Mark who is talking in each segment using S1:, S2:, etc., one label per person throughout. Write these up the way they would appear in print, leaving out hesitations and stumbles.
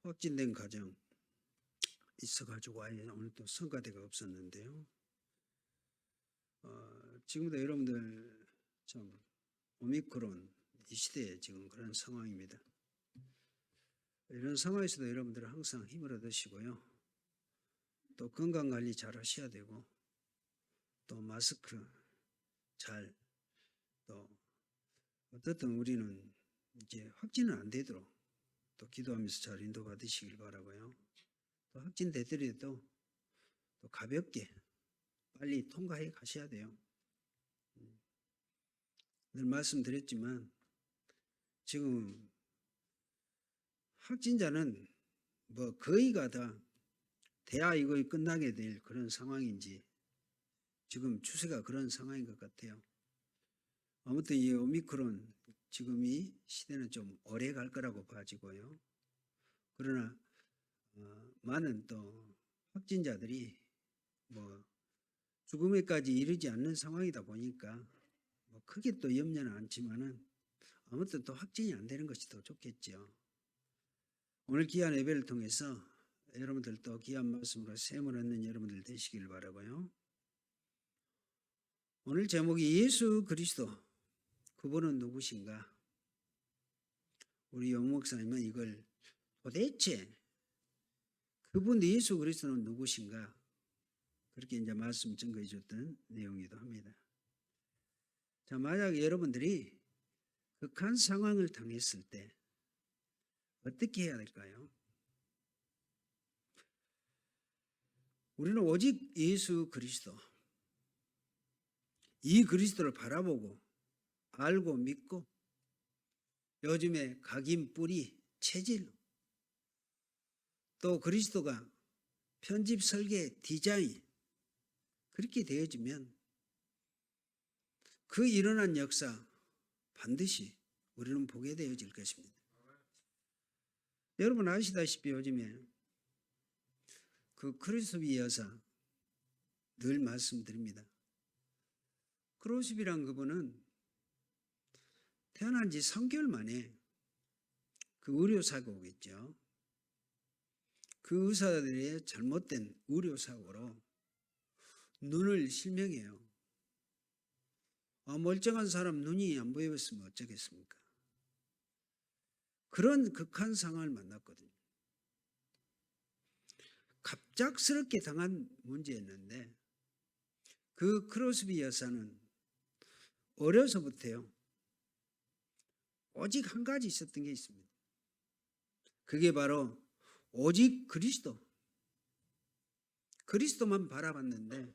S1: 확진된 가정 있어가지고 아예 오늘 또 성가대가 없었는데요. 지금도 여러분들 참 오미크론 이 시대에 지금 그런 상황입니다. 이런 상황에서도 여러분들 항상 힘을 얻으시고요. 또 건강관리 잘 하셔야 되고 또 마스크 잘 또 어떻든 우리는 이제 확진은 안 되도록 또 기도하면서 잘 인도받으시길 바라고요. 또 확진되더라도 또 가볍게 빨리 통과해 가셔야 돼요. 늘 말씀드렸지만 지금 확진자는 뭐 거의가 다 돼야 이거 끝나게 될 그런 상황인지 지금 추세가 그런 상황인 것 같아요. 아무튼 이 오미크론 지금 이 시대는 좀 오래 갈 거라고 봐지고요. 그러나 많은 또 확진자들이 뭐 죽음에까지 이르지 않는 상황이다 보니까 뭐 크게 또 염려는 않지만은 아무튼 또 확진이 안 되는 것이 더 좋겠죠. 오늘 귀한 예배를 통해서 여러분들 또 귀한 말씀으로 셈을 얻는 여러분들 되시길 바라고요. 오늘 제목이 예수 그리스도 그분은 누구신가? 우리 용 목사님은 이걸 도대체 그분 예수 그리스도는 누구신가? 그렇게 이제 말씀 증거해 줬던 내용이기도 합니다. 자, 만약 여러분들이 극한 상황을 당했을 때 어떻게 해야 될까요? 우리는 오직 예수 그리스도, 이 그리스도를 바라보고 알고 믿고 요즘에 각인 뿌리 체질 또 그리스도가 편집 설계 디자인 그렇게 되어지면 그 일어난 역사 반드시 우리는 보게 되어질 것입니다. 여러분 아시다시피 요즘에 그 크로스비 여사 늘 말씀드립니다. 크로스비란 그분은 태어난 지 3개월 만에 그 의료사고겠죠. 그 의사들의 잘못된 의료사고로 눈을 실명해요. 멀쩡한 사람 눈이 안 보였으면 어쩌겠습니까? 그런 극한 상황을 만났거든요. 갑작스럽게 당한 문제였는데 그 크로스비 여사는 어려서부터요. 오직 한 가지 있었던 게 있습니다. 그게 바로 오직 그리스도만 바라봤는데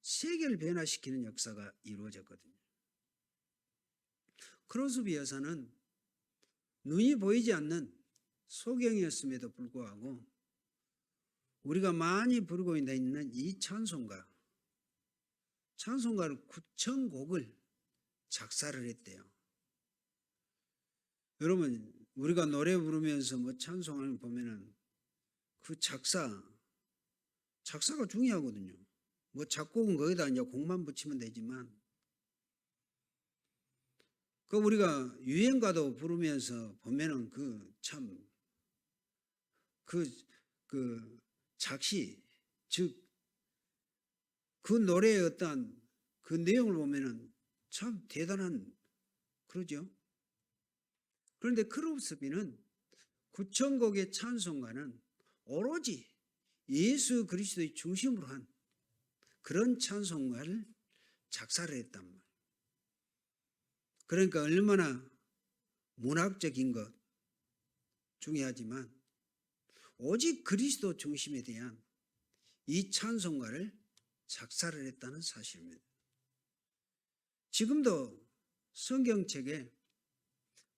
S1: 세계를 변화시키는 역사가 이루어졌거든요. 크로스비 여사는 눈이 보이지 않는 소경이었음에도 불구하고 우리가 많이 부르고 있는 이 찬송가를 9,000곡을 작사를 했대요. 여러분 우리가 노래 부르면서 뭐 찬송을 보면은 그 작사가 중요하거든요. 뭐 작곡은 거기다 이제 곡만 붙이면 되지만 그 우리가 유행가도 부르면서 보면은 그 작시 즉 그 노래의 어떤 그 내용을 보면은 참 대단한 그러죠. 그런데 크로스비는 9,000곡의 찬송가는 오로지 예수 그리스도의 중심으로 한 그런 찬송가를 작사를 했단 말이에요. 그러니까 얼마나 문학적인 것 중요하지만 오직 그리스도 중심에 대한 이 찬송가를 작사를 했다는 사실입니다. 지금도 성경책에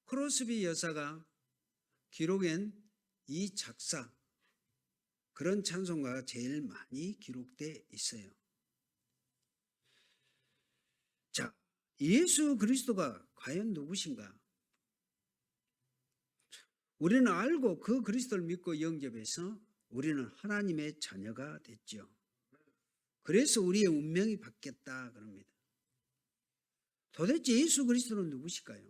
S1: 크로스비 여사가 기록한 이 작사 그런 찬송가가 제일 많이 기록되어 있어요. 자, 예수 그리스도가 과연 누구신가? 우리는 알고 그 그리스도를 믿고 영접해서 우리는 하나님의 자녀가 됐죠. 그래서 우리의 운명이 바뀌었다 그럽니다. 도대체 예수 그리스도는 누구실까요?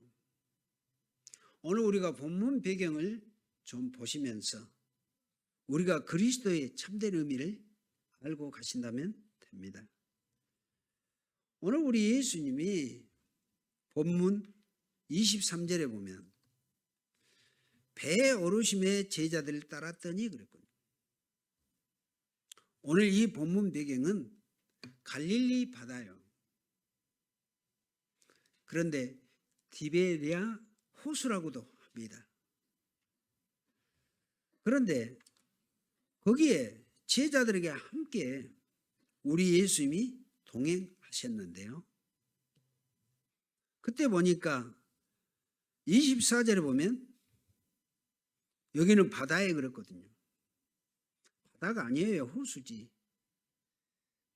S1: 오늘 우리가 본문 배경을 좀 보시면서 우리가 그리스도의 참된 의미를 알고 가신다면 됩니다. 오늘 우리 예수님이 본문 23절에 보면 배에 오르심에 제자들을 따랐더니 그랬거든요. 오늘 이 본문 배경은 갈릴리 바다예요. 그런데 디베리아 호수라고도 합니다. 그런데 거기에 제자들에게 함께 우리 예수님이 동행하셨는데요. 그때 보니까 24절에 보면 여기는 바다에 그랬거든요. 바다가 아니에요. 호수지.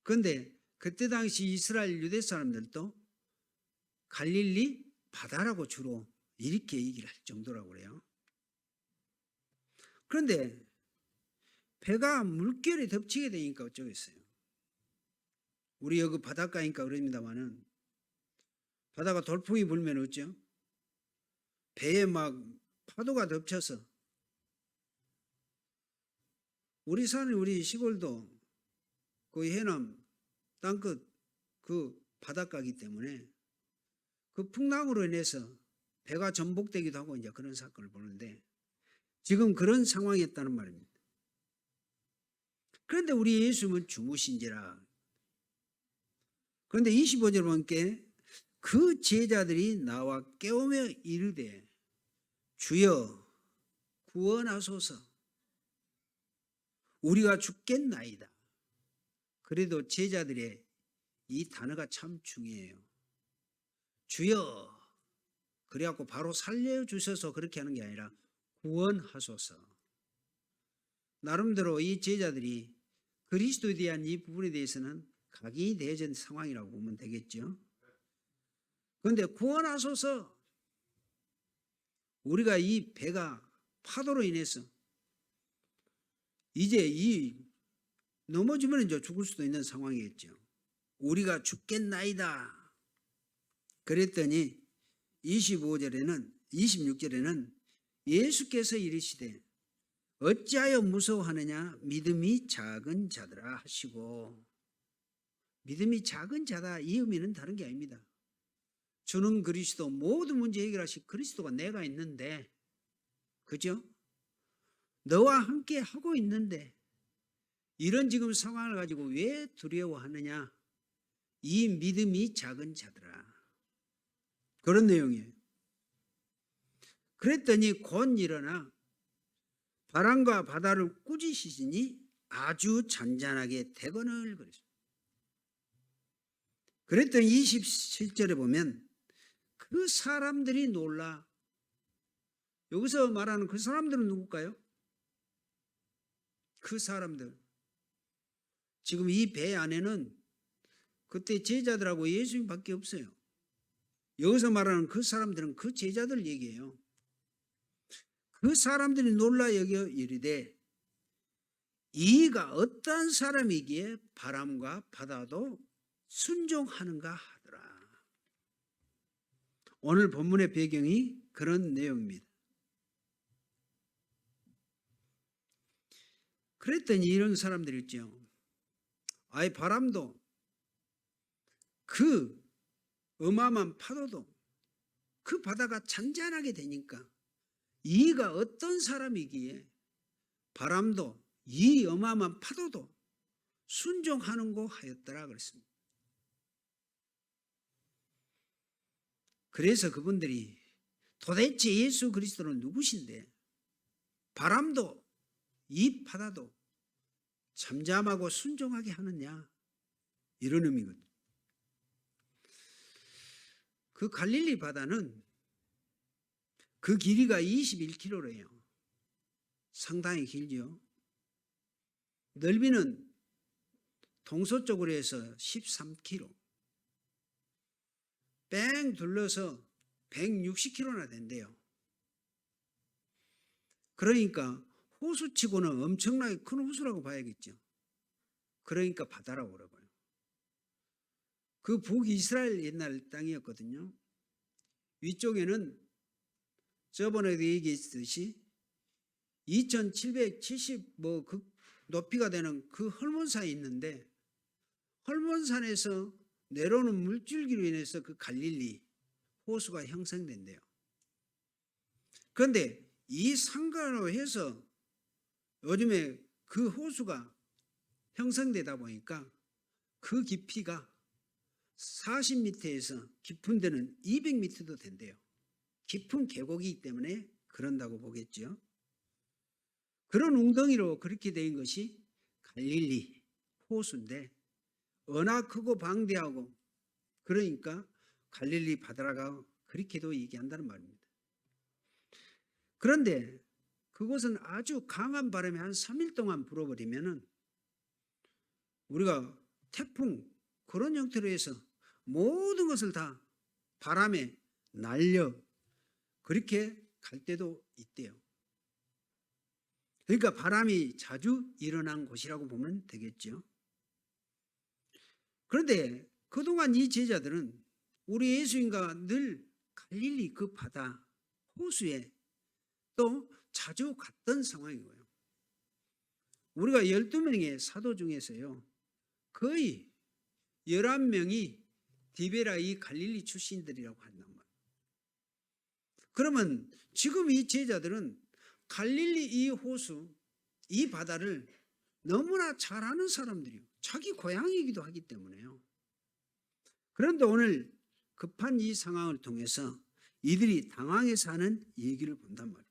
S1: 그런데 그때 당시 이스라엘 유대 사람들도 갈릴리 바다라고 주로 이렇게 얘기를 할 정도라고 그래요. 그런데 배가 물결에 덮치게 되니까 어쩌겠어요. 우리 여기 바닷가니까 그럽니다마는 바다가 돌풍이 불면 어쩌? 배에 막 파도가 덮쳐서 우리 산 우리 시골도 그 해남 땅끝 그 바닷가이기 때문에 그 풍랑으로 인해서 배가 전복되기도 하고 이제 그런 사건을 보는데 지금 그런 상황이었다는 말입니다. 그런데 우리 예수님은 주무신지라. 그런데 25절 보니까 그 제자들이 나와 깨우며 이르되 주여 구원하소서 우리가 죽겠나이다. 그래도 제자들의 이 단어가 참 중요해요. 주여 그래갖고 바로 살려주셔서 그렇게 하는 게 아니라 구원하소서. 나름대로 이 제자들이 그리스도에 대한 이 부분에 대해서는 각이대전 상황이라고 보면 되겠죠. 그런데 구원하소서. 우리가 이 배가 파도로 인해서 이제 이 넘어지면 이제 죽을 수도 있는 상황이겠죠. 우리가 죽겠나이다. 그랬더니 26절에는 예수께서 이르시되 어찌하여 무서워하느냐 믿음이 작은 자들아 하시고, 믿음이 작은 자다 이 의미는 다른 게 아닙니다. 주는 그리스도 모든 문제 해결하실 그리스도가 내가 있는데, 그죠? 너와 함께 하고 있는데 이런 지금 상황을 가지고 왜 두려워하느냐? 이 믿음이 작은 자들아. 그런 내용이에요. 그랬더니 곧 일어나 바람과 바다를 꾸짖으시니 아주 잔잔하게 대거늘 그랬습니다. 그랬더니 27절에 보면 그 사람들이 놀라. 여기서 말하는 그 사람들은 누굴까요? 그 사람들. 지금 이 배 안에는 그때 제자들하고 예수님밖에 없어요. 여기서 말하는 그 사람들은 그 제자들 얘기예요. 그 사람들이 놀라 여겨 이르되 이가 어떠한 사람이기에 바람과 바다도 순종하는가 하더라. 오늘 본문의 배경이 그런 내용입니다. 그랬더니 이런 사람들이 있죠. 아예 바람도 그 어마어마한 파도도 그 바다가 잔잔하게 되니까 이가 어떤 사람이기에 바람도 이 어마어마한 파도도 순종하는고 하였더라 그랬습니다. 그래서 그분들이 도대체 예수 그리스도는 누구신데 바람도 이 바다도 잠잠하고 순종하게 하느냐, 이런 의미거든요. 그 갈릴리 바다는 그 길이가 21km래요. 상당히 길죠. 넓이는 동서쪽으로 해서 13km. 뺑 둘러서 160km나 된대요. 그러니까 호수치고는 엄청나게 큰 호수라고 봐야겠죠. 그러니까 바다라고 그러고요. 그 북이스라엘 옛날 땅이었거든요. 위쪽에는 저번에도 얘기했듯이 2770 그 높이가 되는 그 헐몬산이 있는데, 헐몬산에서 내려오는 물줄기로 인해서 그 갈릴리 호수가 형성된대요. 그런데 이 상가로 해서 요즘에 그 호수가 형성되다 보니까 그 깊이가 40m에서 깊은 데는 200m도 된대요. 깊은 계곡이기 때문에 그런다고 보겠죠. 그런 웅덩이로 그렇게 된 것이 갈릴리 호수인데, 워낙 크고 방대하고 그러니까 갈릴리 바다라고 그렇게도 얘기한다는 말입니다. 그런데 그곳은 아주 강한 바람이 한 3일 동안 불어버리면은 우리가 태풍 그런 형태로 해서 모든 것을 다 바람에 날려 그렇게 갈 때도 있대요. 그러니까 바람이 자주 일어난 곳이라고 보면 되겠죠. 그런데 그동안 이 제자들은 우리 예수님과 늘 갈릴리 그 바다 호수에 또 자주 갔던 상황이고요. 우리가 12명의 사도 중에서요, 거의 11명이 디베라 이 갈릴리 출신들이라고 한단 말이에요. 그러면 지금 이 제자들은 갈릴리 이 호수, 이 바다를 너무나 잘 아는 사람들이요. 자기 고향이기도 하기 때문에요. 그런데 오늘 급한 이 상황을 통해서 이들이 당황해서 하는 얘기를 본단 말이에요.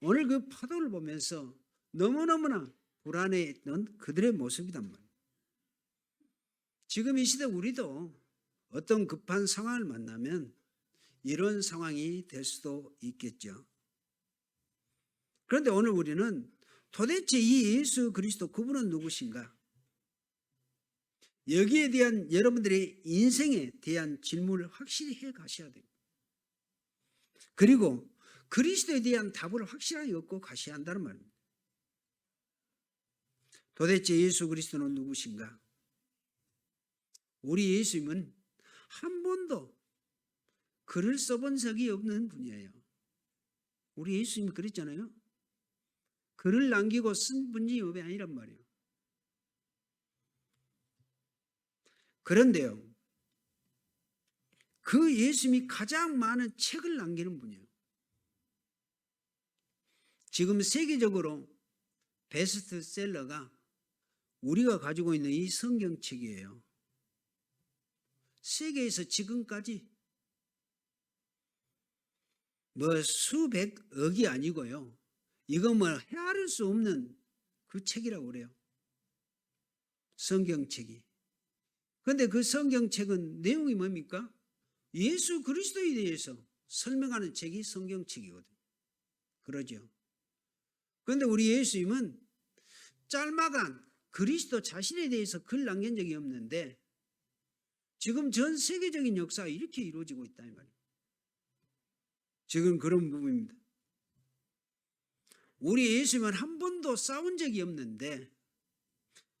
S1: 오늘 그 파도를 보면서 너무너무나 불안해했던 그들의 모습이단 말이에요. 지금 이 시대 우리도 어떤 급한 상황을 만나면 이런 상황이 될 수도 있겠죠. 그런데 오늘 우리는 도대체 이 예수 그리스도 그분은 누구신가? 여기에 대한 여러분들의 인생에 대한 질문을 확실히 해 가셔야 돼요. 그리고 그리스도에 대한 답을 확실하게 얻고 가셔야 한다는 말입니다. 도대체 예수 그리스도는 누구신가? 우리 예수님은 한 번도 글을 써본 적이 없는 분이에요. 우리 예수님이 그랬잖아요. 글을 남기고 쓴 분이 업이 아니란 말이에요. 그런데요, 그 예수님이 가장 많은 책을 남기는 분이에요. 지금 세계적으로 베스트셀러가 우리가 가지고 있는 이 성경책이에요. 세계에서 지금까지 수백억이 아니고요, 이거 헤아릴 수 없는 그 책이라고 그래요. 성경책이. 그런데 그 성경책은 내용이 뭡니까? 예수 그리스도에 대해서 설명하는 책이 성경책이거든요. 그러죠. 그런데 우리 예수님은 짤막한 그리스도 자신에 대해서 글 남긴 적이 없는데 지금 전 세계적인 역사가 이렇게 이루어지고 있다 이 말이에요. 지금 그런 부분입니다. 우리 예수님은 한 번도 싸운 적이 없는데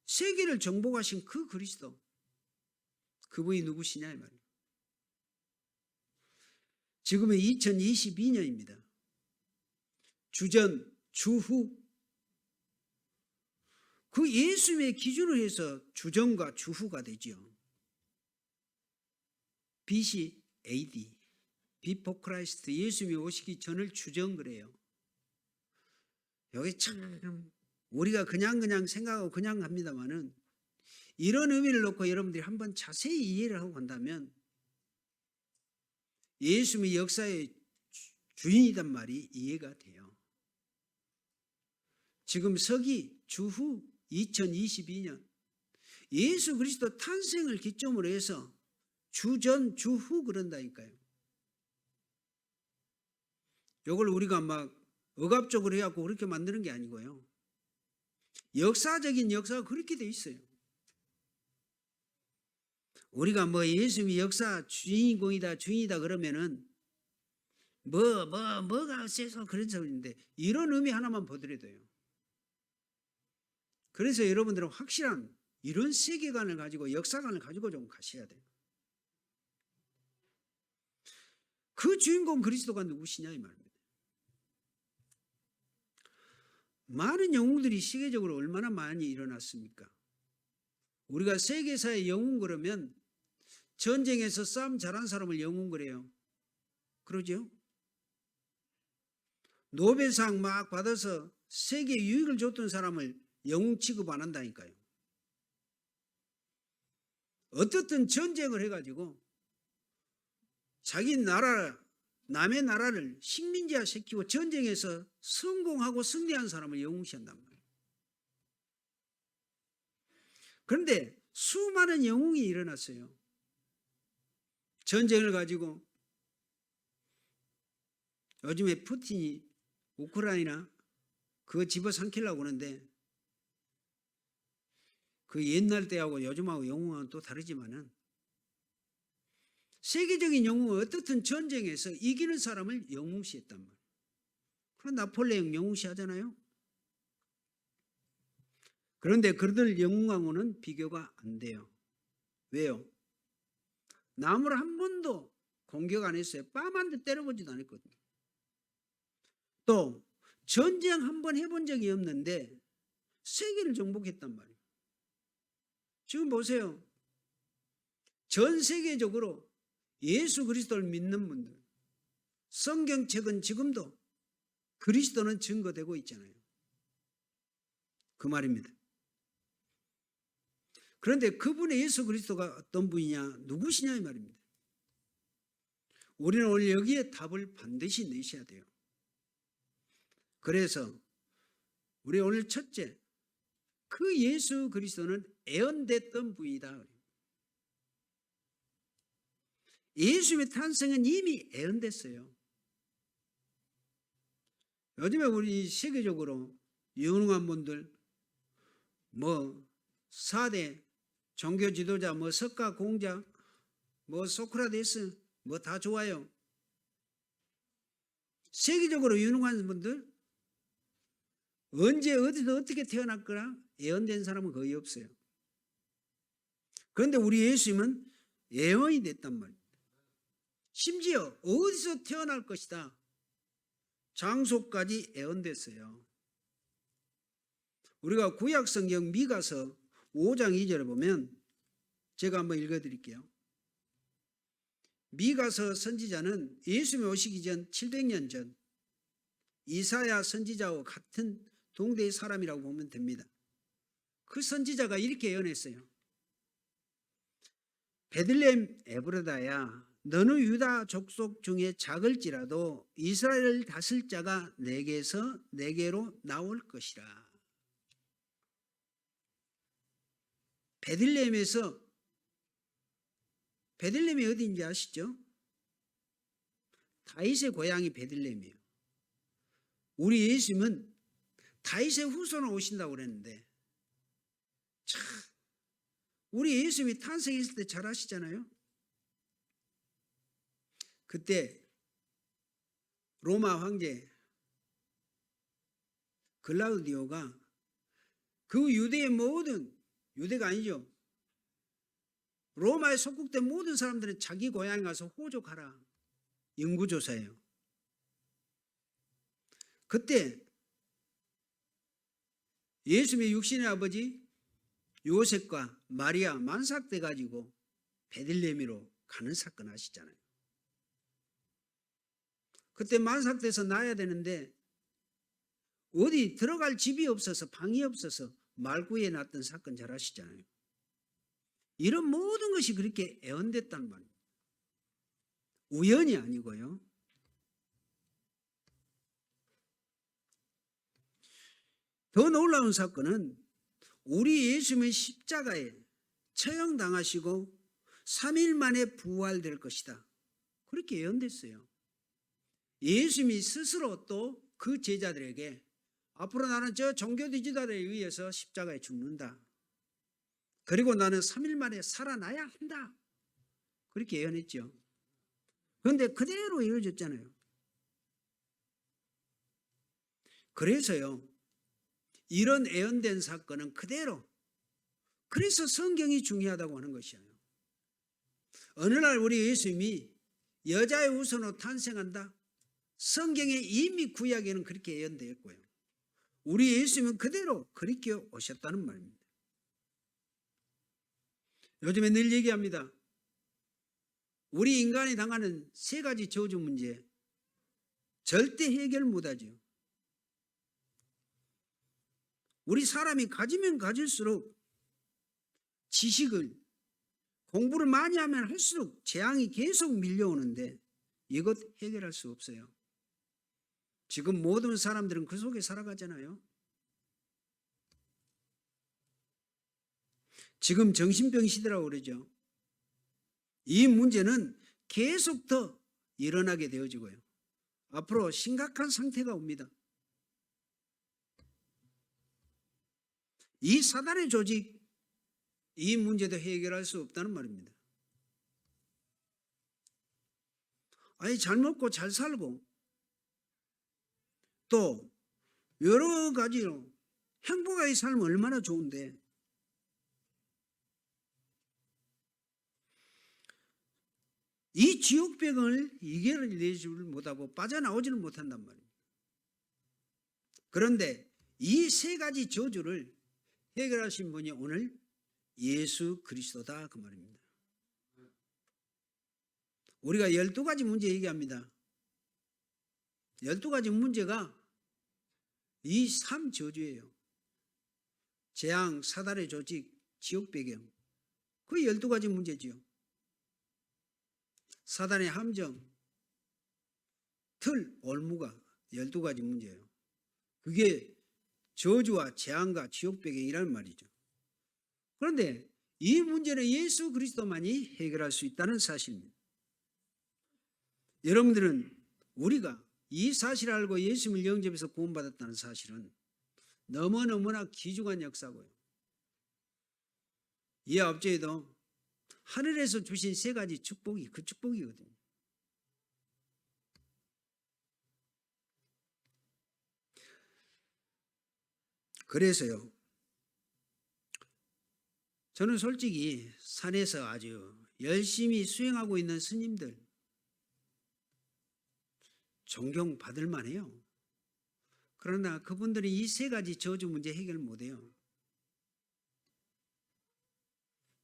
S1: 세계를 정복하신 그 그리스도, 그분이 누구시냐 이 말이에요. 지금은 2022년입니다. 주전, 주후. 그 예수님의 기준으로 해서 주전과 주후가 되죠. BC AD, Before Christ, 예수님이 오시기 전을 주전 그래요. 여기 참 우리가 그냥 생각하고 그냥 합니다만은 이런 의미를 놓고 여러분들이 한번 자세히 이해를 하고 간다면 예수님이 역사의 주인이란 말이 이해가 돼요. 지금 서기 주후 2022년 예수 그리스도 탄생을 기점으로 해서 주전 주후 그런다니까요. 이걸 우리가 막 억압적으로 해갖고 그렇게 만드는 게 아니고요. 역사적인 역사가 그렇게 돼 있어요. 우리가 예수님이 역사 주인이다 그러면은 뭐가 어째서 그런 소리인데 이런 의미 하나만 보더라도요. 그래서 여러분들은 확실한 이런 세계관을 가지고 역사관을 가지고 좀 가셔야 돼요. 그 주인공 그리스도가 누구시냐 이 말입니다. 많은 영웅들이 세계적으로 얼마나 많이 일어났습니까? 우리가 세계사의 영웅 그러면 전쟁에서 싸움 잘한 사람을 영웅 그래요. 그러죠? 노벨상 막 받아서 세계 유익을 줬던 사람을 영웅 취급 안 한다니까요. 어떻든 전쟁을 해가지고 자기 나라, 남의 나라를 식민지화 시키고 전쟁에서 성공하고 승리한 사람을 영웅시한단 말이에요. 그런데 수많은 영웅이 일어났어요. 전쟁을 가지고 요즘에 푸틴이 우크라이나 그거 집어삼키려고 하는데 그 옛날 때하고 요즘하고 영웅은 또 다르지만은 세계적인 영웅은 어떻든 전쟁에서 이기는 사람을 영웅시했단 말이에요. 그럼 나폴레옹 영웅시하잖아요. 그런데 그들 영웅하고는 비교가 안 돼요. 왜요? 남을 한 번도 공격 안 했어요. 뺨 한 대 때려보지도 않았거든요. 또 전쟁 한 번 해본 적이 없는데 세계를 정복했단 말이에요. 지금 보세요. 전 세계적으로 예수 그리스도를 믿는 분들, 성경책은 지금도 그리스도는 증거되고 있잖아요. 그 말입니다. 그런데 그분의 예수 그리스도가 어떤 분이냐, 누구시냐 이 말입니다. 우리는 오늘 여기에 답을 반드시 내셔야 돼요. 그래서 우리 오늘 첫째, 그 예수 그리스도는 애언됐던 분이다. 예수님의 탄생은 이미 애언됐어요. 요즘에 우리 세계적으로 유능한 분들, 4대 종교 지도자, 석가 공자, 소크라테스, 다 좋아요. 세계적으로 유능한 분들, 언제 어디서 어떻게 태어났거나 예언된 사람은 거의 없어요. 그런데 우리 예수님은 예언이 됐단 말이에요. 심지어 어디서 태어날 것이다. 장소까지 예언됐어요. 우리가 구약성경 미가서 5장 2절을 보면 제가 한번 읽어드릴게요. 미가서 선지자는 예수님이 오시기 전 700년 전 이사야 선지자와 같은 동대의 사람이라고 보면 됩니다. 그 선지자가 이렇게 예언했어요. 베들레헴 에브라다야, 너는 유다 족속 중에 작을지라도 이스라엘을 다스릴 자가 내게로 나올 것이라. 베들레헴이 어디인지 아시죠? 다윗의 고향이 베들레헴이에요. 우리 예수님은 다윗의 후손으로 오신다고 그랬는데, 참 우리 예수님이 탄생했을 때 잘 아시잖아요. 그때 로마 황제 글라우디오가 그 유대의 유대가 아니죠, 로마에 속국된 모든 사람들은 자기 고향에 가서 호족하라. 연구조사예요. 그때 예수님의 육신의 아버지 요셉과 마리아 만삭돼 가지고 베들레헴으로 가는 사건 아시잖아요. 그때 만삭돼서 나야 되는데 어디 들어갈 집이 없어서, 방이 없어서 말구에 놨던 사건 잘 아시잖아요. 이런 모든 것이 그렇게 애언됐단 말이에요. 우연이 아니고요. 더 놀라운 사건은 우리 예수님의 십자가에 처형당하시고 3일 만에 부활될 것이다. 그렇게 예언됐어요. 예수님이 스스로 또 그 제자들에게 앞으로 나는 저 종교 지도자들에 의해서 십자가에 죽는다. 그리고 나는 3일 만에 살아나야 한다. 그렇게 예언했죠. 그런데 그대로 이루어졌잖아요. 그래서요, 이런 예언된 사건은 그대로, 그래서 성경이 중요하다고 하는 것이에요. 어느 날 우리 예수님이 여자의 후손으로 탄생한다. 성경에 이미 구약에는 그렇게 예언되었고요. 우리 예수님은 그대로 그렇게 오셨다는 말입니다. 요즘에 늘 얘기합니다. 우리 인간이 당하는 세 가지 저주 문제 절대 해결 못하죠. 우리 사람이 가지면 가질수록 지식을 공부를 많이 하면 할수록 재앙이 계속 밀려오는데 이것 해결할 수 없어요. 지금 모든 사람들은 그 속에 살아가잖아요. 지금 정신병 시대라고 그러죠. 이 문제는 계속 더 일어나게 되어지고요. 앞으로 심각한 상태가 옵니다. 이 사단의 조직, 이 문제도 해결할 수 없다는 말입니다. 아니, 잘 먹고 잘 살고 또 여러 가지로 행복하게 살면 얼마나 좋은데 이 지옥병을 이겨내지 못하고 빠져나오지는 못한단 말입니다. 그런데 이 세 가지 저주를 해결하신 분이 오늘 예수 그리스도다 그 말입니다. 우리가 12가지 문제 얘기합니다. 12가지 문제가 이 3저주예요. 재앙, 사단의 조직, 지옥 배경. 그 12가지 문제지요. 사단의 함정, 틀, 올무가 12가지 문제예요. 그게 저주와 재앙과 지옥 배경이라는 말이죠. 그런데 이 문제는 예수 그리스도만이 해결할 수 있다는 사실입니다. 여러분들은 우리가 이 사실을 알고 예수님을 영접해서 구원받았다는 사실은 너무너무나 귀중한 역사고요. 이 앞전에도 하늘에서 주신 세 가지 축복이 그 축복이거든요. 그래서요, 저는 솔직히 산에서 아주 열심히 수행하고 있는 스님들 존경받을 만해요. 그러나 그분들이 이 세 가지 저주 문제 해결 못해요.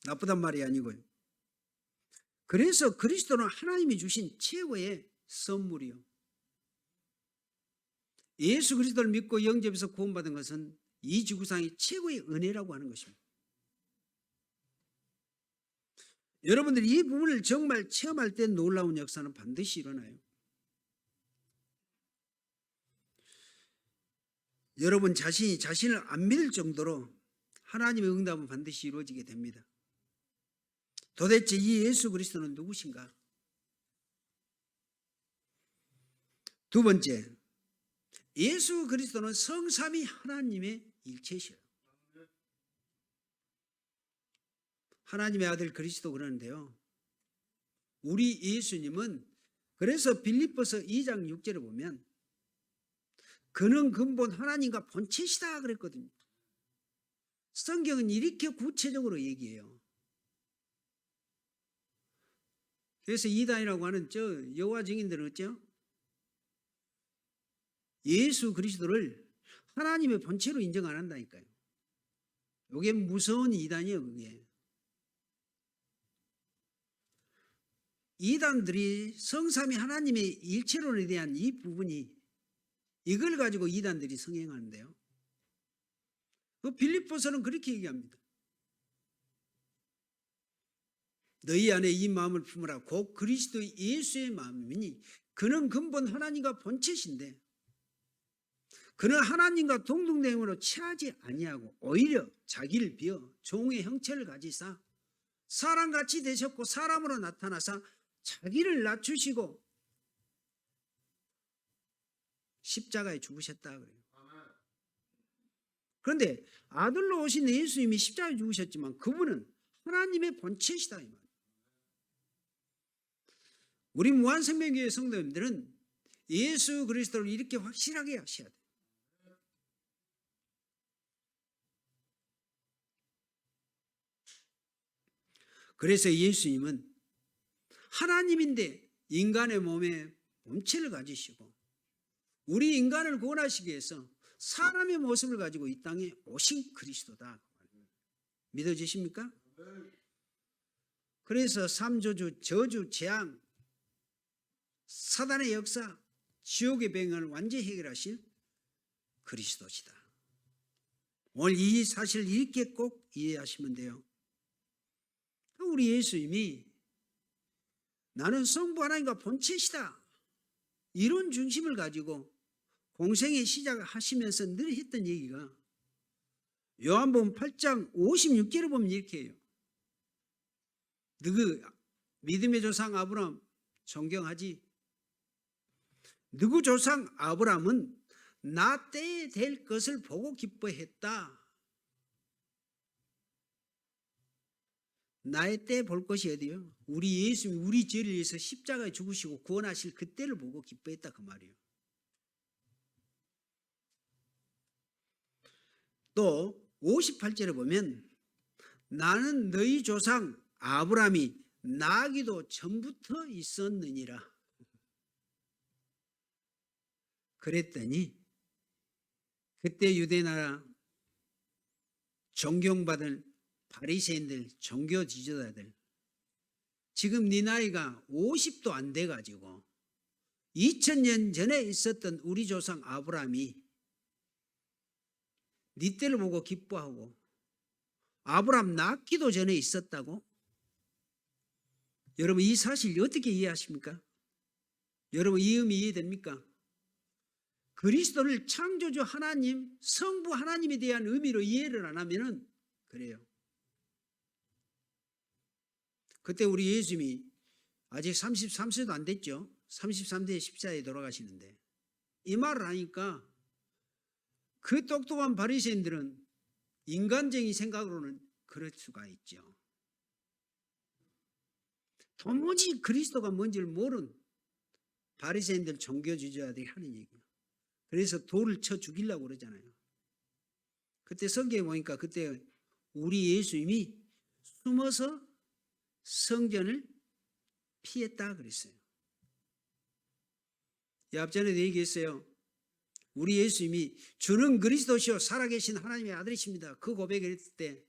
S1: 나쁘단 말이 아니고요. 그래서 그리스도는 하나님이 주신 최고의 선물이요. 예수 그리스도를 믿고 영접해서 구원받은 것은 이 지구상의 최고의 은혜라고 하는 것입니다. 여러분들이 이 부분을 정말 체험할 때 놀라운 역사는 반드시 일어나요. 여러분 자신이 자신을 안 믿을 정도로 하나님의 응답은 반드시 이루어지게 됩니다. 도대체 이 예수 그리스도는 누구신가? 두 번째, 예수 그리스도는 성삼위 하나님의 일체시요. 하나님의 아들 그리스도 그러는데요. 우리 예수님은 그래서 빌립보서 2장 6절에 보면 그는 근본 하나님과 본체시다 그랬거든요. 성경은 이렇게 구체적으로 얘기해요. 그래서 이단이라고 하는 저 여호와 증인들은 어째요? 예수 그리스도를 하나님의 본체로 인정 안 한다니까요. 이게 무서운 이단이에요. 그게. 이단들이 성삼위 하나님의 일체론에 대한 이 부분이 이걸 가지고 이단들이 성행하는데요. 그 빌립보서는 그렇게 얘기합니다. 너희 안에 이 마음을 품으라. 곧 그리스도 예수의 마음이니 그는 근본 하나님과 본체신데 그는 하나님과 동등됨으로 취하지 아니하고 오히려 자기를 비어 종의 형체를 가지사 사람같이 되셨고 사람으로 나타나사 자기를 낮추시고 십자가에 죽으셨다 그래요. 그런데 아들로 오신 예수님이 십자가에 죽으셨지만 그분은 하나님의 본체시다 이 말이에요. 우리 무한생명교회 성도님들은 예수 그리스도를 이렇게 확실하게 하셔야 돼요. 그래서 예수님은 하나님인데 인간의 몸에 본체를 가지시고 우리 인간을 구원하시기 위해서 사람의 모습을 가지고 이 땅에 오신 그리스도다. 믿어지십니까? 그래서 삼조주, 저주, 재앙, 사단의 역사, 지옥의 병을 완전히 해결하실 그리스도시다. 오늘 이 사실을 이렇게 꼭 이해하시면 돼요. 우리 예수님이 나는 성부 하나님과 본체시다, 이런 중심을 가지고 공생의 시작하시면서 늘 했던 얘기가 요한복음 8장 56절을 보면 이렇게 해요. 너희 믿음의 조상 아브라함 존경하지? 누구 조상 아브라함은 나 때에 될 것을 보고 기뻐했다. 나의 때 볼 것이 어디요? 우리 예수님이 우리 죄를 위해서 십자가에 죽으시고 구원하실 그때를 보고 기뻐했다, 그 말이에요. 또 58절에 보면 나는 너희 조상 아브라함이 나기도 전부터 있었느니라. 그랬더니 그때 유대나라 존경받을 바리새인들, 종교 지도자들, 지금 네 나이가 50도 안 돼가지고 2000년 전에 있었던 우리 조상 아브라함이 네 때를 보고 기뻐하고 아브라함 낳기도 전에 있었다고? 여러분 이 사실 어떻게 이해하십니까? 여러분 이 의미 이해됩니까? 그리스도를 창조주 하나님, 성부 하나님에 대한 의미로 이해를 안 하면은 그래요. 그때 우리 예수님이 아직 33세도 안 됐죠. 33세에 십자가에 돌아가시는데 이 말을 하니까 그 똑똑한 바리새인들은 인간적인 생각으로는 그럴 수가 있죠. 도무지 그리스도가 뭔지를 모르는 바리새인들, 종교주의자들이 하는 얘기예요. 그래서 돌을 쳐 죽이려고 그러잖아요. 그때 성경에 보니까 그때 우리 예수님이 숨어서 성전을 피했다 그랬어요. 앞전에도 얘기했어요. 우리 예수님이 주는 그리스도시요 살아계신 하나님의 아들이십니다, 그 고백을 했을 때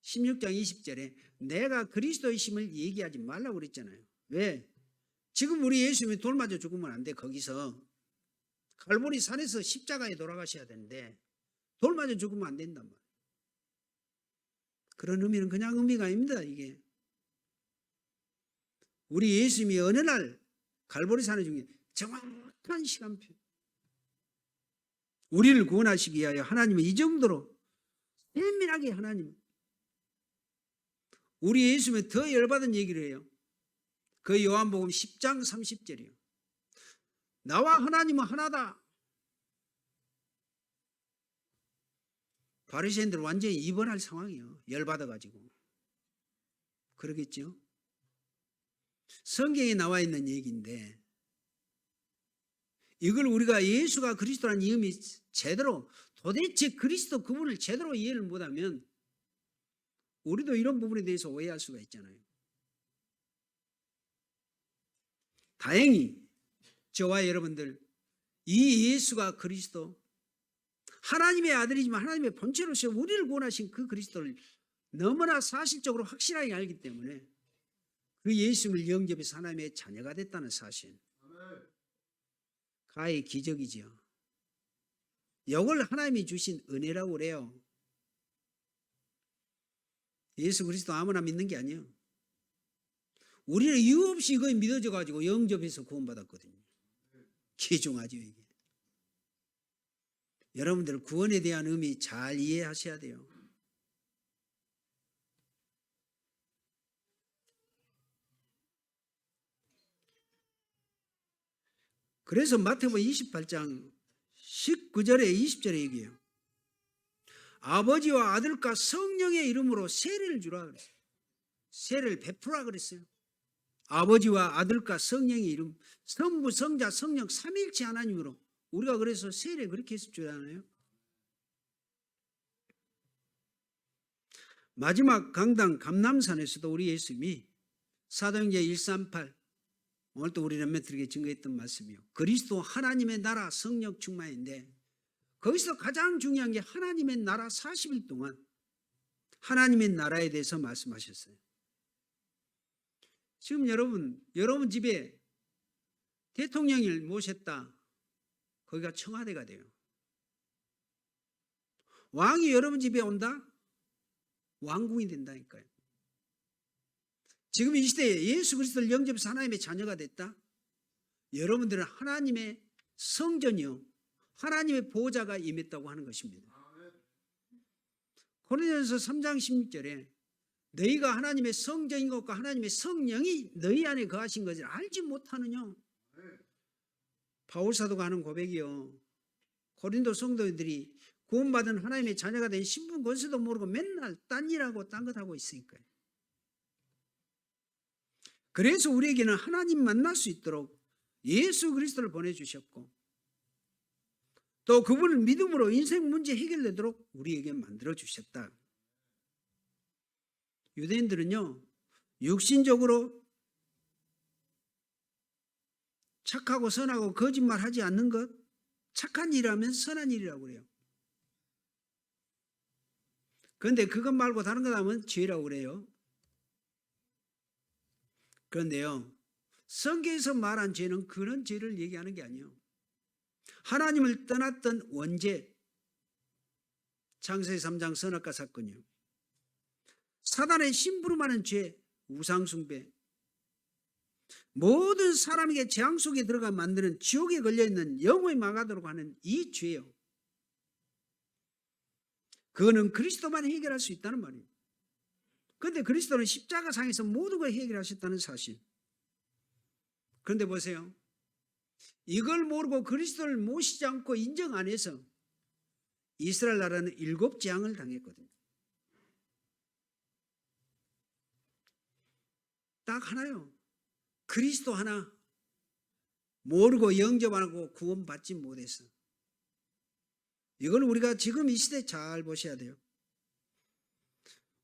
S1: 16장 20절에 내가 그리스도이심을 얘기하지 말라고 그랬잖아요. 왜? 지금 우리 예수님이 돌 맞아 죽으면 안 돼. 거기서 갈보리 산에서 십자가에 돌아가셔야 되는데 돌 맞아 죽으면 안 된단 말이에요. 그런 의미는 그냥 의미가 아닙니다. 이게 우리 예수님이 어느 날 갈보리 산에 죽은 정확한 시간표, 우리를 구원하시기 위하여 하나님은 이 정도로 세밀하게 하나님, 우리 예수님은 더 열받은 얘기를 해요. 그 요한복음 10장 30절이요. 나와 하나님은 하나다. 바리새인들 완전히 입원할 상황이에요. 열받아가지고. 그러겠죠. 성경에 나와 있는 얘기인데 이걸 우리가 예수가 그리스도라는 의미 제대로, 도대체 그리스도 그분을 제대로 이해를 못하면 우리도 이런 부분에 대해서 오해할 수가 있잖아요. 다행히 저와 여러분들 이 예수가 그리스도, 하나님의 아들이지만 하나님의 본체로서 우리를 구원하신 그 그리스도를 너무나 사실적으로 확실하게 알기 때문에 그 예수님을 영접해서 하나님의 자녀가 됐다는 사실, 가히 기적이죠. 이걸 하나님이 주신 은혜라고 그래요. 예수 그리스도 아무나 믿는 게 아니에요. 우리는 이유 없이 이거 믿어져 가지고 영접해서 구원받았거든요. 귀중하죠 이게. 여러분들 구원에 대한 의미 잘 이해하셔야 돼요. 그래서 마태복음 28장 19절에 20절에 얘기해요. 아버지와 아들과 성령의 이름으로 세례를 주라 그랬어요. 세례를 베푸라 그랬어요. 아버지와 아들과 성령의 이름, 성부, 성자, 성령 삼위일체 하나님으로 우리가 그래서 세례 그렇게 했을 줄 아나요? 마지막 강당 감람산에서도 우리 예수님이 사도행전 138, 오늘 또 우리 렘넌트에게 증거했던 말씀이요. 그리스도 하나님의 나라 성령 충만인데 거기서 가장 중요한 게 하나님의 나라 40일 동안 하나님의 나라에 대해서 말씀하셨어요. 지금 여러분 집에 대통령을 모셨다. 거기가 청와대가 돼요. 왕이 여러분 집에 온다? 왕궁이 된다니까요. 지금 이 시대에 예수 그리스도를 영접해서 하나님의 자녀가 됐다? 여러분들은 하나님의 성전이요, 하나님의 보호자가 임했다고 하는 것입니다. 고린도전서 3장 16절에 너희가 하나님의 성전인 것과 하나님의 성령이 너희 안에 거하신 것을 알지 못하느냐? 바울 사도가 하는 고백이요. 고린도 성도들이 구원받은 하나님의 자녀가 된 신분 권세도 모르고 맨날 딴 일하고 딴 것 하고 있으니까요. 그래서 우리에게는 하나님 만날 수 있도록 예수 그리스도를 보내주셨고 또 그분을 믿음으로 인생 문제 해결되도록 우리에게 만들어주셨다. 유대인들은요, 육신적으로 착하고 선하고 거짓말하지 않는 것, 착한 일이라면 선한 일이라고 그래요. 그런데 그것 말고 다른 것 하면 죄라고 그래요. 그런데요, 성경에서 말한 죄는 그런 죄를 얘기하는 게 아니에요. 하나님을 떠났던 원죄, 창세기 3장 선악과 사건이요. 사단의 심부름하는 죄, 우상숭배, 모든 사람에게 재앙 속에 들어가 만드는 지옥에 걸려있는 영혼이 망하도록 하는 이 죄요. 그거는 그리스도만 해결할 수 있다는 말이에요. 그런데 그리스도는 십자가상에서 모든 걸 해결하셨다는 사실. 그런데 보세요. 이걸 모르고 그리스도를 모시지 않고 인정 안 해서 이스라엘 나라는 7 재앙을 당했거든요. 딱 하나요. 그리스도 하나 모르고 영접 안 하고 구원받지 못해서. 이걸 우리가 지금 이 시대에 잘 보셔야 돼요.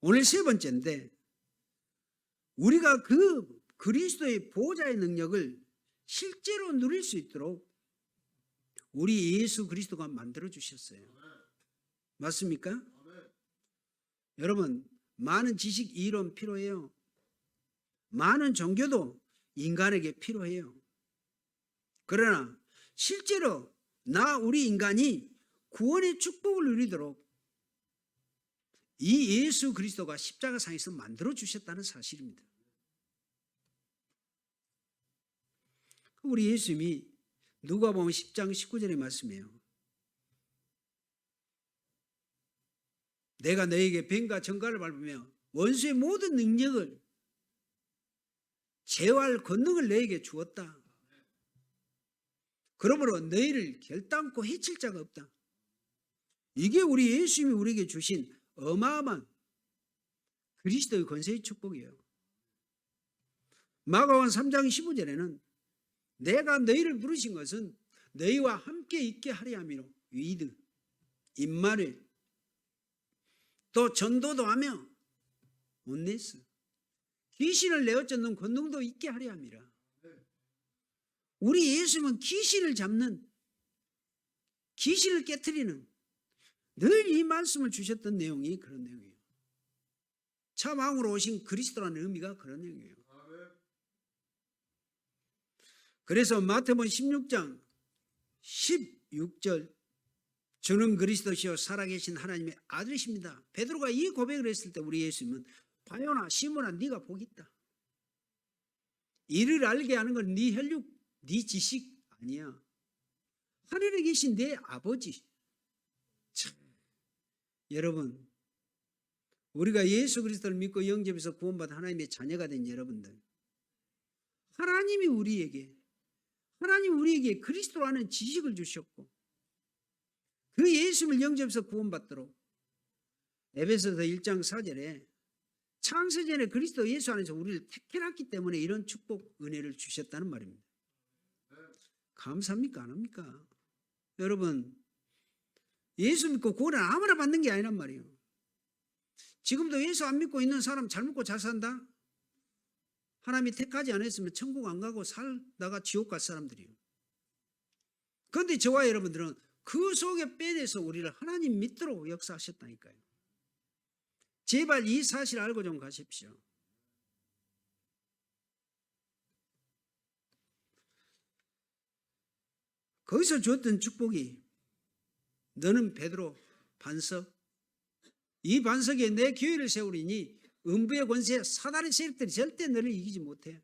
S1: 오늘 3번째인데 우리가 그 그리스도의 보호자의 능력을 실제로 누릴 수 있도록 우리 예수 그리스도가 만들어 주셨어요. 맞습니까? 여러분, 많은 지식 이론 필요해요. 많은 종교도 인간에게 필요해요. 그러나 실제로 우리 인간이 구원의 축복을 누리도록 이 예수 그리스도가 십자가상에서 만들어 주셨다는 사실입니다. 우리 예수님이 누가복음 10장 19절의 말씀이에요. 내가 너에게 뱀과 정갈을 밟으며 원수의 모든 능력을 제어할 권능을 너에게 주었다. 그러므로 너희를 결단코 해칠 자가 없다. 이게 우리 예수님이 우리에게 주신 어마어마한 그리스도의 권세의 축복이에요. 마가복음 3장 15절에는 내가 너희를 부르신 것은 너희와 함께 있게 하려 함이로 위드, 임마누엘, 또 전도도 하며 온네스, 귀신을 내어쫓는 권능도 있게 하려 함이라. 우리 예수님은 귀신을 잡는, 귀신을 깨트리는 늘 이 말씀을 주셨던 내용이 그런 내용이에요. 참 왕으로 오신 그리스도라는 의미가 그런 내용이에요. 그래서 마태복음 16장 16절 주는 그리스도시요 살아계신 하나님의 아들이십니다. 베드로가 이 고백을 했을 때 우리 예수님은 바요나 시몬아 네가 복이 있다. 이를 알게 하는 건 네 혈육, 네 지식 아니야. 하늘에 계신 내 아버지. 참, 여러분, 우리가 예수 그리스도를 믿고 영접해서 구원받은 하나님의 자녀가 된 여러분들, 하나님이 우리에게 그리스도라는 지식을 주셨고 그 예수님을 영접해서 구원받도록 에베소서 1장 4절에 창세전에 그리스도 예수 안에서 우리를 택해놨기 때문에 이런 축복 은혜를 주셨다는 말입니다. 감사합니까? 안 합니까? 여러분, 예수 믿고 구원을 아무나 받는 게 아니란 말이에요. 지금도 예수 안 믿고 있는 사람 잘 먹고 잘 산다? 하나님이 택하지 않았으면 천국 안 가고 살다가 지옥 갈 사람들이에요. 그런데 저와 여러분들은 그 속에 빼내서 우리를 하나님 믿도록 역사하셨다니까요. 제발 이 사실 알고 좀 가십시오. 거기서 주었던 축복이 너는 베드로 반석, 이 반석에 내 교회를 세우리니 음부의 권세 사단의 세력들이 절대 너를 이기지 못해.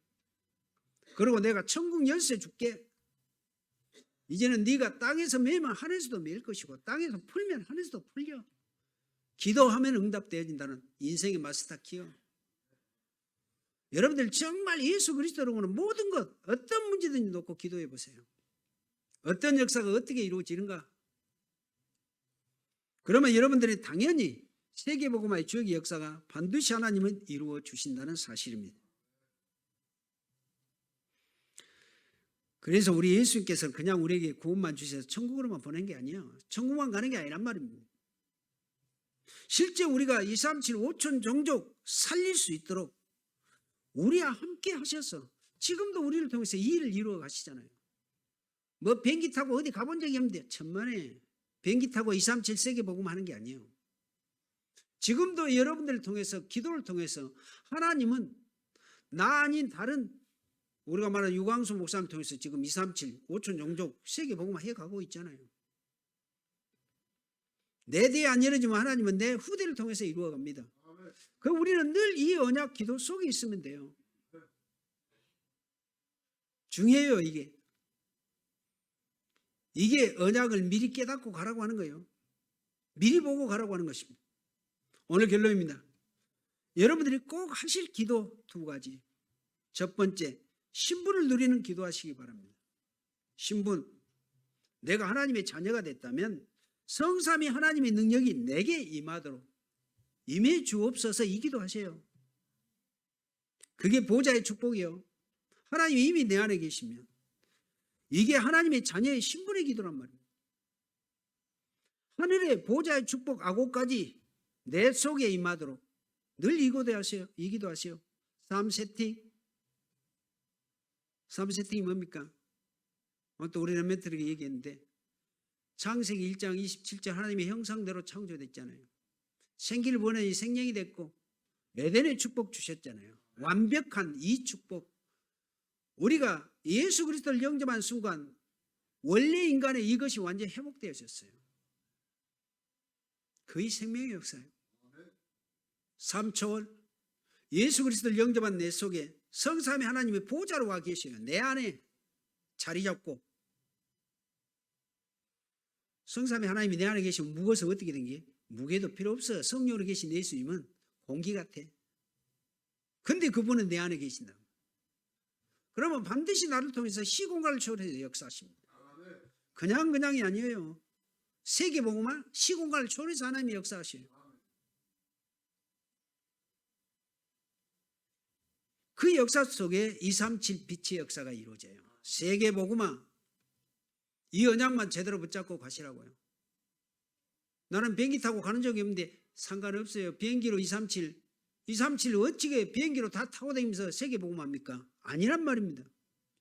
S1: 그리고 내가 천국 열쇠 줄게. 이제는 네가 땅에서 매면 하늘에서도 매일 것이고 땅에서 풀면 하늘에서도 풀려. 기도하면 응답되어진다는 인생의 마스터 키요. 여러분들 정말 예수 그리스도로는 모든 것 어떤 문제든지 놓고 기도해 보세요. 어떤 역사가 어떻게 이루어지는가? 그러면 여러분들이 당연히 세계복음화의 주역의 역사가 반드시 하나님은 이루어 주신다는 사실입니다. 그래서 우리 예수님께서 그냥 우리에게 구원만 주셔서 천국으로만 보낸 게 아니에요. 천국만 가는 게 아니란 말입니다. 실제 우리가 237 5천 종족 살릴 수 있도록 우리와 함께 하셔서 지금도 우리를 통해서 이 일을 이루어 가시잖아요. 뭐 비행기 타고 어디 가본 적이 없는데 천만에 비행기 타고 237 세계복음 하는 게 아니에요. 지금도 여러분들을 통해서 기도를 통해서 하나님은 나 아닌 다른 우리가 말하는 유광수 목사님을 통해서 지금 237 5천 종족 세계복음 해가고 있잖아요. 내 뒤에 안 이루어지면 하나님은 내 후대를 통해서 이루어갑니다. 그럼 우리는 늘 이 언약 기도 속에 있으면 돼요. 중요해요. 이게 언약을 미리 깨닫고 가라고 하는 거예요. 미리 보고 가라고 하는 것입니다. 오늘 결론입니다. 여러분들이 꼭 하실 기도 두 가지. 첫 번째, 신분을 누리는 기도하시기 바랍니다. 신분. 내가 하나님의 자녀가 됐다면 성삼위 하나님의 능력이 내게 임하도록 임해 주옵소서 이 기도하세요. 그게 보좌의 축복이요. 하나님이 이미 내 안에 계시면 이게 하나님의 자녀의 신분의 기도란 말입니다. 하늘의 보좌의 축복 아고까지 내 속에 임하도록 늘 이 기도하세요. 삶 세팅이 뭡니까? 또 우리 렘넌트들에게 얘기했는데 창세기 1장 27절 하나님의 형상대로 창조됐잖아요. 생기를 원하니 생명이 됐고 에덴의 축복 주셨잖아요. 완벽한 이 축복. 우리가 예수 그리스도를 영접한 순간 원래 인간의 이것이 완전히 회복되어졌어요. 거의 생명의 역사예요. 3초월 예수 그리스도를 영접한 내 속에 성삼위 하나님의 보좌로 와 계셔요. 내 안에 자리 잡고 성삼위 하나님이 내 안에 계시면 무거워서 어떻게 된 게? 무게도 필요 없어. 성령으로 계신 예수님은 공기 같아. 근데 그분은 내 안에 계신다. 그러면 반드시 나를 통해서 시공간을 초월해서 역사하십니다. 그냥이 아니에요. 세계복음화 시공간을 초월해서 하나님이 역사하셔요. 그 역사 속에 237 빛의 역사가 이루어져요. 세계복음화 이 언약만 제대로 붙잡고 가시라고요. 나는 비행기 타고 가는 적이 없는데 상관없어요. 비행기로 237 어찌게 비행기로 다 타고 다니면서 세계복음화입니까? 아니란 말입니다.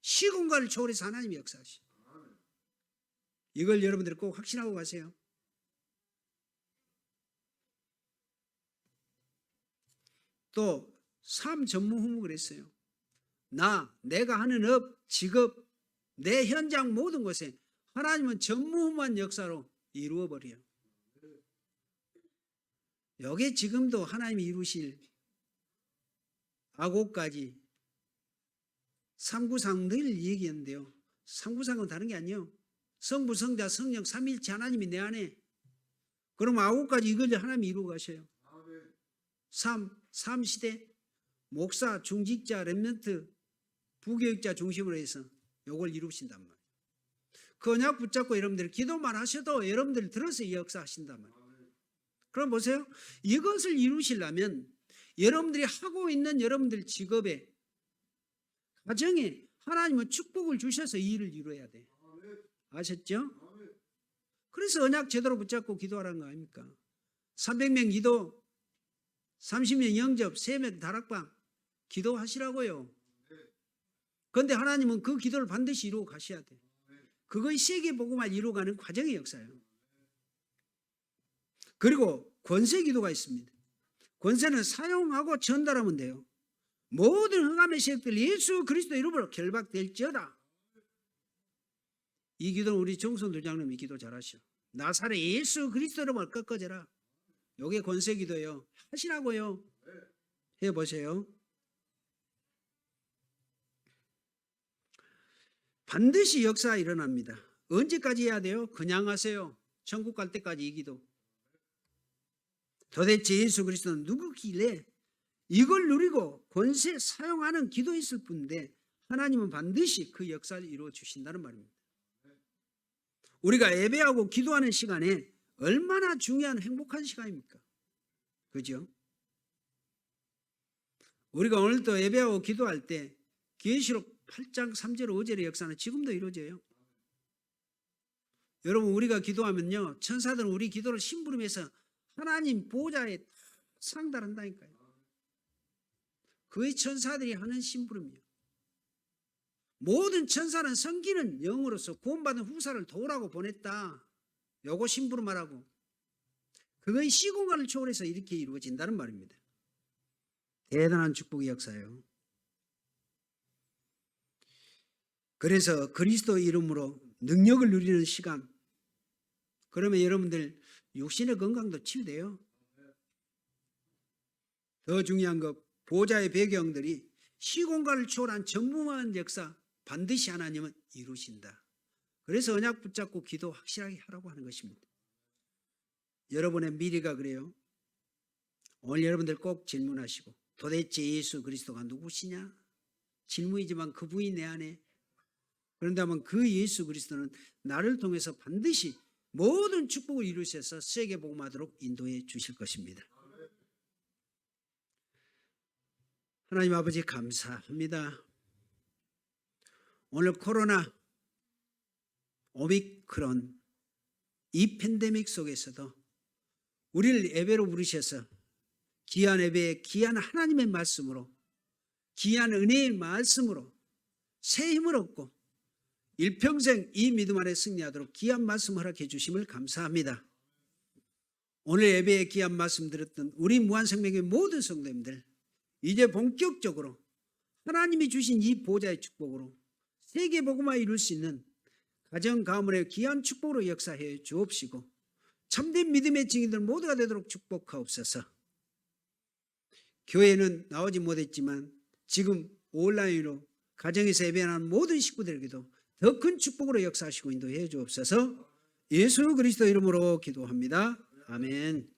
S1: 시공간을 초월해서 하나님이 역사하시죠. 이걸 여러분들이 꼭 확신하고 가세요. 또 삶 전무후무를 했어요. 내가 하는 업, 직업, 내 현장 모든 것에 하나님은 전무후무한 역사로 이루어버려요. 여기에 지금도 하나님이 이루실 아고까지 삼구상 늘 얘기했는데요. 삼구상은 다른 게 아니에요. 성부, 성자, 성령, 삼일체 하나님이 내 안에. 그럼 아고까지 이걸 하나님이 이루어 가셔요. 삶 시대 목사, 중직자, 렘넌트, 부교육자 중심으로 해서 이걸 이루신단 말이에요. 그 언약 붙잡고 여러분들 기도만 하셔도 여러분들 들어서 역사하신단 말이에요. 그럼 보세요. 이것을 이루시려면 여러분들이 하고 있는 여러분들 직업에 가정에 하나님은 축복을 주셔서 이 일을 이루어야 돼. 아셨죠? 그래서 언약 제대로 붙잡고 기도하라는 거 아닙니까? 300명 기도, 30명 영접, 3명 다락방 기도하시라고요. 그런데 하나님은 그 기도를 반드시 이루어 가셔야 돼. 그거의 세계 복음을 이루어가는 과정의 역사예요. 그리고 권세 기도가 있습니다. 권세는 사용하고 전달하면 돼요. 모든 흑암의 세력들 예수 그리스도 이름으로 결박될지어다. 이 기도는 우리 정선도 장님이 기도 잘하셔. 나사렛 예수 그리스도 이름을 꺾어져라. 요게 권세 기도예요. 하시라고요. 해보세요. 반드시 역사 일어납니다. 언제까지 해야 돼요? 그냥 하세요. 천국 갈 때까지 이 기도. 도대체 예수 그리스도는 누구길래 이걸 누리고 권세 사용하는 기도 있을 뿐인데 하나님은 반드시 그 역사를 이루어 주신다는 말입니다. 우리가 예배하고 기도하는 시간에 얼마나 중요한 행복한 시간입니까? 그죠? 우리가 오늘도 예배하고 기도할 때 계시록 8장 3절 5절의 역사는 지금도 이루어져요. 여러분 우리가 기도하면요 천사들은 우리 기도를 심부름해서 하나님 보좌에 상달한다니까요. 그의 천사들이 하는 심부름이요. 모든 천사는 섬기는 영으로서 구원받은 후사를 도우라고 보냈다. 요거 심부름하라고. 그거의 시공간을 초월해서 이렇게 이루어진다는 말입니다. 대단한 축복의 역사예요. 그래서 그리스도 이름으로 능력을 누리는 시간. 그러면 여러분들 육신의 건강도 치유돼요. 더 중요한 것 보좌의 배경들이 시공간을 초월한 전무한 역사 반드시 하나님은 이루신다. 그래서 언약 붙잡고 기도 확실하게 하라고 하는 것입니다. 여러분의 미래가 그래요. 오늘 여러분들 꼭 질문하시고 도대체 예수 그리스도가 누구시냐? 질문이지만 그분이 내 안에 그런다면 그 예수 그리스도는 나를 통해서 반드시 모든 축복을 이루셔서 세계 복음하도록 인도해 주실 것입니다. 하나님 아버지 감사합니다. 오늘 코로나 오미크론 이 팬데믹 속에서도 우리를 예배로 부르셔서 귀한 예배에 귀한 하나님의 말씀으로 귀한 은혜의 말씀으로 새 힘을 얻고 일평생 이 믿음 안에 승리하도록 귀한 말씀 허락해 주심을 감사합니다. 오늘 예배에 귀한 말씀 들었던 우리 무한생명의 모든 성도님들 이제 본격적으로 하나님이 주신 이 보좌의 축복으로 세계 복음화 이룰 수 있는 가정 가문의 귀한 축복으로 역사해 주옵시고 참된 믿음의 증인들 모두가 되도록 축복하옵소서. 교회는 나오지 못했지만 지금 온라인으로 가정에서 예배하는 모든 식구들에게도 더 큰 축복으로 역사하시고 인도해 주옵소서. 예수 그리스도 이름으로 기도합니다. 아멘.